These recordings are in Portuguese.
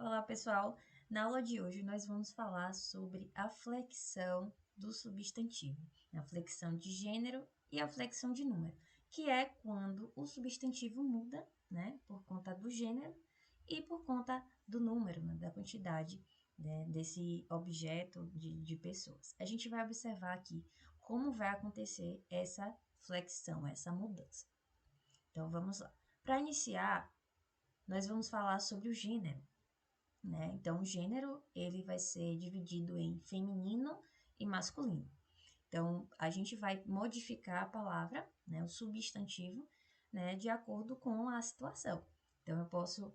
Olá, pessoal! Na aula de hoje, nós vamos falar sobre a flexão do substantivo, a flexão de gênero e a flexão de número, que é quando o substantivo muda, né, por conta do gênero e por conta do número, né, da quantidade, né, desse objeto de pessoas. A gente vai observar aqui como vai acontecer essa flexão, essa mudança. Então, vamos lá. Para iniciar, nós vamos falar sobre o gênero, né? Então, o gênero, ele vai ser dividido em feminino e masculino. Então, a gente vai modificar a palavra, né, o substantivo, né, de acordo com a situação. Então, eu posso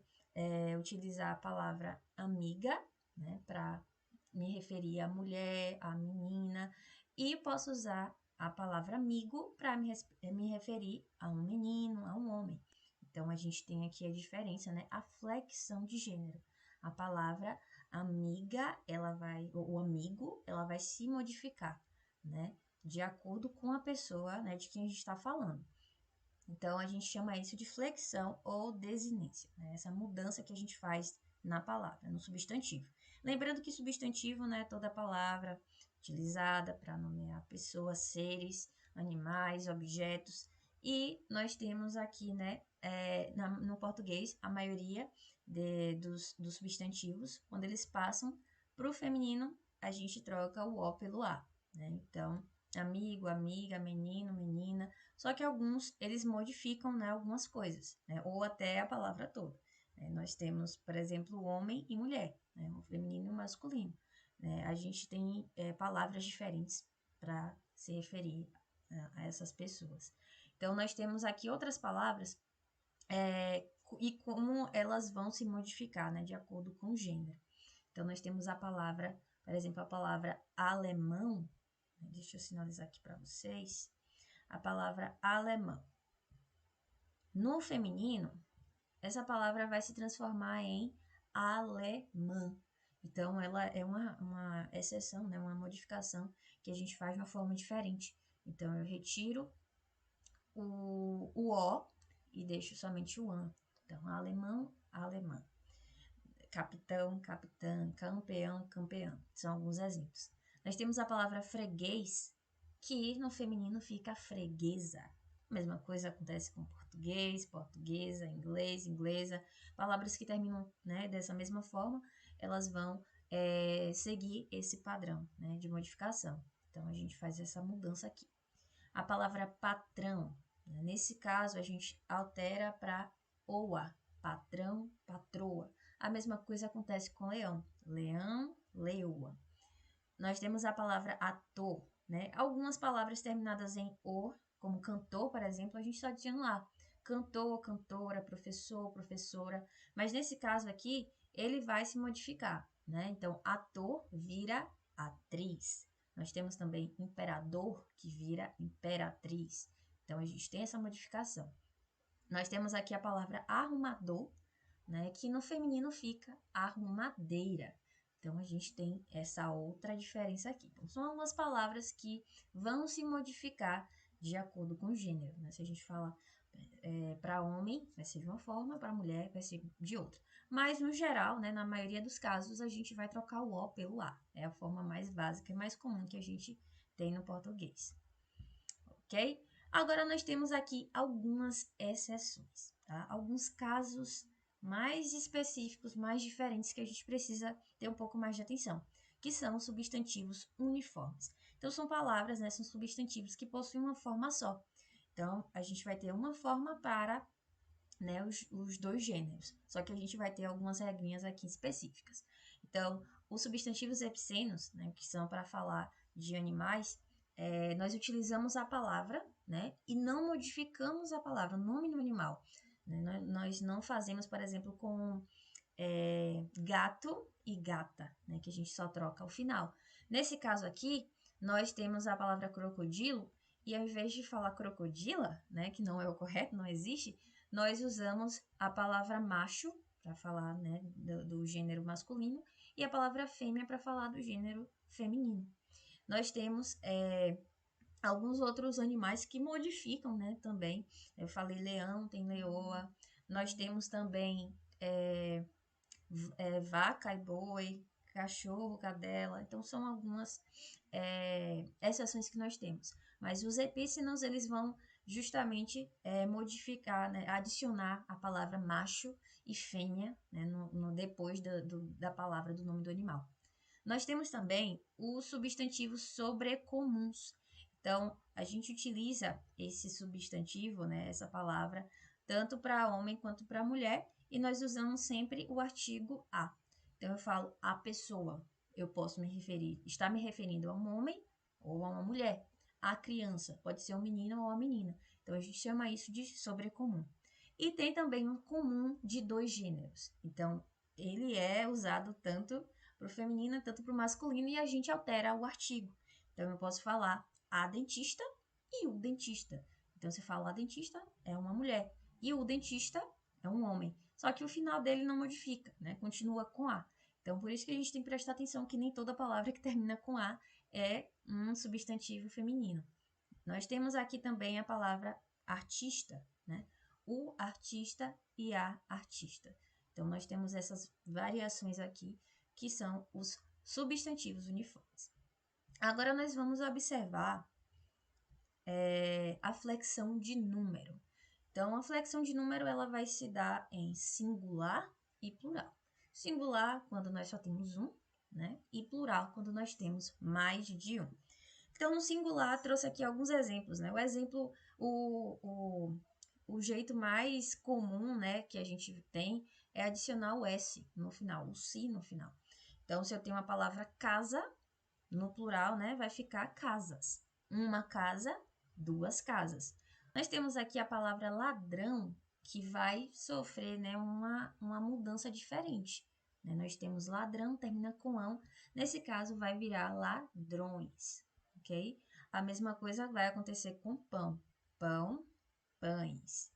utilizar a palavra amiga, né, para me referir à mulher, à menina, e posso usar a palavra amigo para me referir a um menino, a um homem. Então, a gente tem aqui a diferença, né, a flexão de gênero. A palavra amiga, o amigo, ela vai se modificar, né, de acordo com a pessoa, né, de quem a gente está falando. Então, a gente chama isso de flexão ou desinência, né, essa mudança que a gente faz na palavra, no substantivo. Lembrando que substantivo, né, é toda palavra utilizada para nomear pessoas, seres, animais, objetos, e nós temos aqui, né, no português, a maioria dos substantivos, quando eles passam para o feminino, a gente troca o O pelo A, né? Então, amigo, amiga, menino, menina, só que alguns, eles modificam, né, algumas coisas, né, ou até a palavra toda. Né? Nós temos, por exemplo, homem e mulher, né, o feminino e o masculino. Né? A gente tem palavras diferentes para se referir a essas pessoas. Então, nós temos aqui outras palavras e como elas vão se modificar, né, de acordo com o gênero. Então, nós temos a palavra, por exemplo, a palavra alemão, né, deixa eu sinalizar aqui para vocês, a palavra alemão. No feminino, essa palavra vai se transformar em alemã. Então, ela é uma exceção, né, uma modificação que a gente faz de uma forma diferente. Então, eu retiro o O e deixo somente o AN. Então, alemão, alemã. Capitão, capitã, campeão, campeão. São alguns exemplos. Nós temos a palavra freguês, que no feminino fica freguesa. A mesma coisa acontece com português, portuguesa, inglês, inglesa. Palavras que terminam, né, dessa mesma forma, elas vão seguir esse padrão, né, de modificação. Então, a gente faz essa mudança aqui. A palavra patrão, né, nesse caso, a gente altera para oa, patrão, patroa. A mesma coisa acontece com leão, leão, leoa. Nós temos a palavra ator, né? Algumas palavras terminadas em or, como cantor, por exemplo, a gente está dizendo lá cantor, cantora, professor, professora, mas nesse caso aqui, ele vai se modificar, né? Então, ator vira atriz. Nós temos também imperador, que vira imperatriz. Então, a gente tem essa modificação. Nós temos aqui a palavra arrumador, né, que no feminino fica arrumadeira. Então, a gente tem essa outra diferença aqui. Então, são algumas palavras que vão se modificar de acordo com o gênero. Né? Se a gente fala para homem, vai ser de uma forma, para mulher, vai ser de outra. Mas, no geral, né, na maioria dos casos, a gente vai trocar o O pelo A. É a forma mais básica e mais comum que a gente tem no português. Ok? Agora, nós temos aqui algumas exceções, tá? Alguns casos mais específicos, mais diferentes, que a gente precisa ter um pouco mais de atenção, que são os substantivos uniformes. Então, são palavras, né, são substantivos que possuem uma forma só. Então, a gente vai ter uma forma para, né, os dois gêneros, só que a gente vai ter algumas regrinhas aqui específicas. Então, os substantivos epicenos, né, que são para falar de animais, nós utilizamos a palavra, né, e não modificamos a palavra, o nome do animal. Né? Nós não fazemos, por exemplo, com gato e gata, né, que a gente só troca ao final. Nesse caso aqui, nós temos a palavra crocodilo, e ao invés de falar crocodila, né, que não é o correto, não existe, nós usamos a palavra macho para falar, né, do gênero masculino e a palavra fêmea para falar do gênero feminino. Nós temos alguns outros animais que modificam, né, também. Eu falei leão, tem leoa. Nós temos também vaca e boi, cachorro, cadela. Então, são algumas exceções que nós temos. Mas os epícenos, eles vão justamente modificar, né, adicionar a palavra macho e fêmea, né, depois da palavra do nome do animal. Nós temos também os substantivos sobrecomuns. Então, a gente utiliza esse substantivo, né, essa palavra, tanto para homem quanto para mulher, e nós usamos sempre o artigo a. Então, eu falo a pessoa, eu posso estar me referindo a um homem ou a uma mulher. A criança, pode ser um menino ou uma menina. Então, a gente chama isso de sobrecomum. E tem também um comum de 2 gêneros. Então, ele é usado tanto para o feminino, tanto para o masculino, e a gente altera o artigo. Então, eu posso falar a dentista e o dentista. Então, se fala a dentista, é uma mulher, e o dentista é um homem. Só que o final dele não modifica, né? Continua com A. Então, por isso que a gente tem que prestar atenção que nem toda palavra que termina com A é um substantivo feminino. Nós temos aqui também a palavra artista, né? O artista e a artista. Então, nós temos essas variações aqui, que são os substantivos uniformes. Agora, nós vamos observar a flexão de número. Então, a flexão de número ela vai se dar em singular e plural. Singular, quando nós só temos um, né? E plural, quando nós temos mais de um. Então, no singular, trouxe aqui alguns exemplos, né? O exemplo, o jeito mais comum, né, que a gente tem é adicionar o S no final, o si no final. Então, se eu tenho a palavra casa, no plural, né, vai ficar casas. Uma casa, 2 casas. Nós temos aqui a palavra ladrão, que vai sofrer, né, uma mudança diferente. Né? Nós temos ladrão, termina com ão. Nesse caso, vai virar ladrões, ok? A mesma coisa vai acontecer com pão. Pão, pães.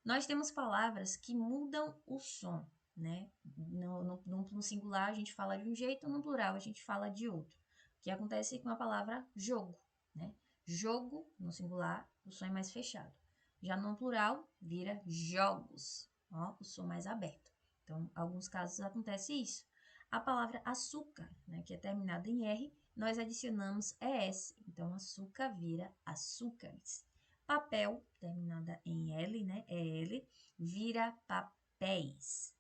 Nós temos palavras que mudam o som, né? No singular a gente fala de um jeito, no plural a gente fala de outro. O que acontece com a palavra jogo, né? Jogo, no singular, o som é mais fechado. Já no plural, vira jogos, ó, o som mais aberto. Então, em alguns casos acontece isso. A palavra açúcar, né, que é terminada em R, nós adicionamos ES. Então, açúcar vira açúcares. Papel, terminada em L, né, EL, vira papéis.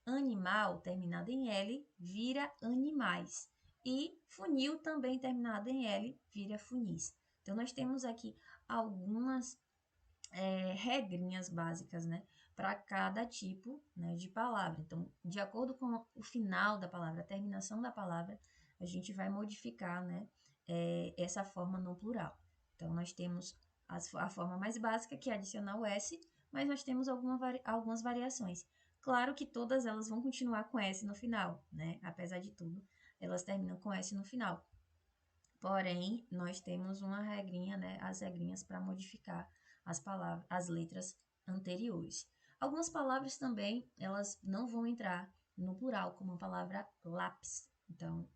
Animal, terminado em L, vira animais. E funil, também terminado em L, vira funis. Então, nós temos aqui algumas regrinhas básicas, né, para cada tipo, né, de palavra. Então, de acordo com o final da palavra, a terminação da palavra, a gente vai modificar, né, essa forma no plural. Então, nós temos a forma mais básica, que é adicionar o S, mas nós temos algumas variações. Claro que todas elas vão continuar com S no final, né? Apesar de tudo, elas terminam com S no final. Porém, nós temos uma regrinha, né? As regrinhas para modificar as palavras, as letras anteriores. Algumas palavras também, elas não vão entrar no plural, como a palavra lápis. Então,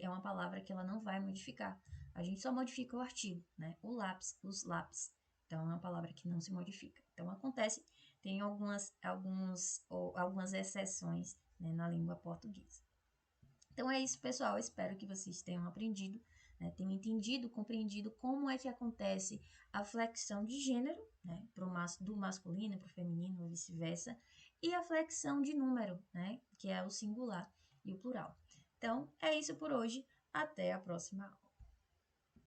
é uma palavra que ela não vai modificar. A gente só modifica o artigo, né? O lápis, os lápis. Então, é uma palavra que não se modifica. Então, acontece, tem algumas exceções, né, na língua portuguesa. Então, é isso, pessoal. Eu espero que vocês tenham aprendido, né, tenham entendido, compreendido como é que acontece a flexão de gênero, né, do masculino para o feminino ou vice-versa, e a flexão de número, né, que é o singular e o plural. Então, é isso por hoje. Até a próxima aula.